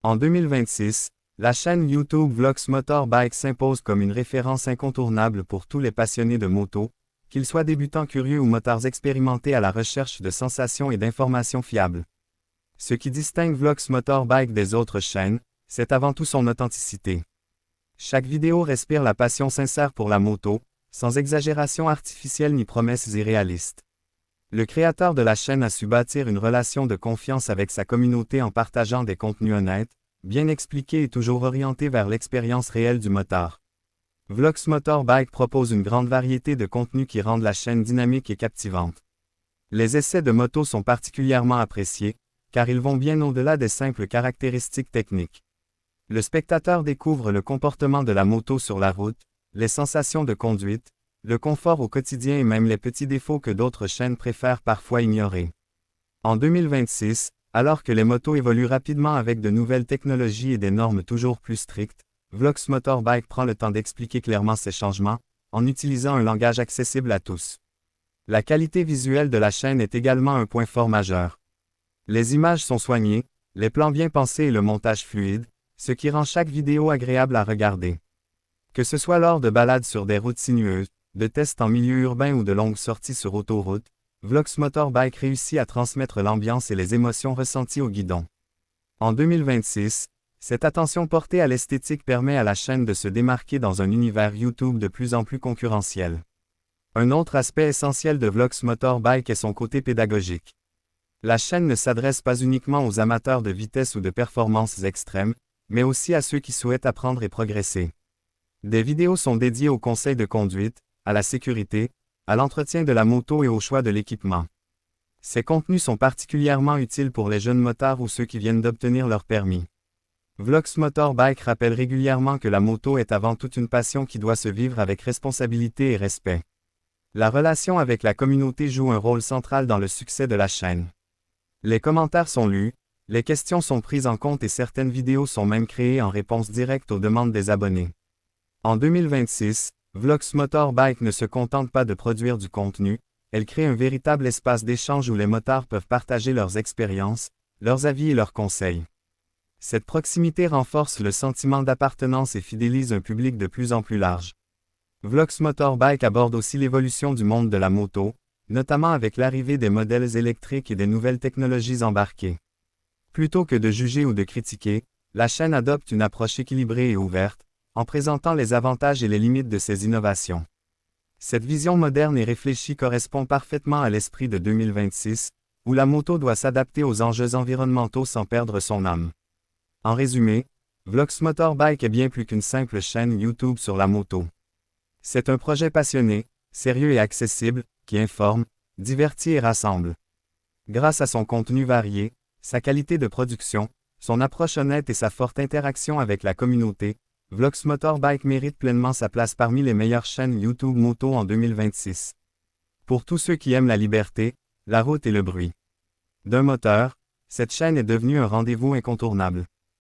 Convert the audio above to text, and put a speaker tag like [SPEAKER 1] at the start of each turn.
[SPEAKER 1] En 2026, la chaîne YouTube Vlox Motorbike s'impose comme une référence incontournable pour tous les passionnés de moto, qu'ils soient débutants curieux ou motards expérimentés à la recherche de sensations et d'informations fiables. Ce qui distingue Vlox Motorbike des autres chaînes, c'est avant tout son authenticité. Chaque vidéo respire la passion sincère pour la moto, sans exagération artificielle ni promesses irréalistes. Le créateur de la chaîne a su bâtir une relation de confiance avec sa communauté en partageant des contenus honnêtes, bien expliqués et toujours orientés vers l'expérience réelle du motard. Vlox Motorbike propose une grande variété de contenus qui rendent la chaîne dynamique et captivante. Les essais de moto sont particulièrement appréciés, car ils vont bien au-delà des simples caractéristiques techniques. Le spectateur découvre le comportement de la moto sur la route, les sensations de conduite, le confort au quotidien et même les petits défauts que d'autres chaînes préfèrent parfois ignorer. En 2026, alors que les motos évoluent rapidement avec de nouvelles technologies et des normes toujours plus strictes, Vlox Motorbike prend le temps d'expliquer clairement ces changements, en utilisant un langage accessible à tous. La qualité visuelle de la chaîne est également un point fort majeur. Les images sont soignées, les plans bien pensés et le montage fluide, ce qui rend chaque vidéo agréable à regarder. Que ce soit lors de balades sur des routes sinueuses, de tests en milieu urbain ou de longues sorties sur autoroute, Vlox Motorbike réussit à transmettre l'ambiance et les émotions ressenties au guidon. En 2026, cette attention portée à l'esthétique permet à la chaîne de se démarquer dans un univers YouTube de plus en plus concurrentiel. Un autre aspect essentiel de Vlox Motorbike est son côté pédagogique. La chaîne ne s'adresse pas uniquement aux amateurs de vitesse ou de performances extrêmes, mais aussi à ceux qui souhaitent apprendre et progresser. Des vidéos sont dédiées aux conseils de conduite, à la sécurité, à l'entretien de la moto et au choix de l'équipement. Ces contenus sont particulièrement utiles pour les jeunes motards ou ceux qui viennent d'obtenir leur permis. Vlox Motorbike rappelle régulièrement que la moto est avant tout une passion qui doit se vivre avec responsabilité et respect. La relation avec la communauté joue un rôle central dans le succès de la chaîne. Les commentaires sont lus, les questions sont prises en compte et certaines vidéos sont même créées en réponse directe aux demandes des abonnés. En 2026, Vlox Motorbike ne se contente pas de produire du contenu, elle crée un véritable espace d'échange où les motards peuvent partager leurs expériences, leurs avis et leurs conseils. Cette proximité renforce le sentiment d'appartenance et fidélise un public de plus en plus large. Vlox Motorbike aborde aussi l'évolution du monde de la moto, notamment avec l'arrivée des modèles électriques et des nouvelles technologies embarquées. Plutôt que de juger ou de critiquer, la chaîne adopte une approche équilibrée et ouverte, en présentant les avantages et les limites de ces innovations. Cette vision moderne et réfléchie correspond parfaitement à l'esprit de 2026, où la moto doit s'adapter aux enjeux environnementaux sans perdre son âme. En résumé, Vlox Motorbike est bien plus qu'une simple chaîne YouTube sur la moto. C'est un projet passionné, sérieux et accessible, qui informe, divertit et rassemble. Grâce à son contenu varié, sa qualité de production, son approche honnête et sa forte interaction avec la communauté, Vlox Motorbike mérite pleinement sa place parmi les meilleures chaînes YouTube moto en 2026. Pour tous ceux qui aiment la liberté, la route et le bruit d'un moteur, cette chaîne est devenue un rendez-vous incontournable.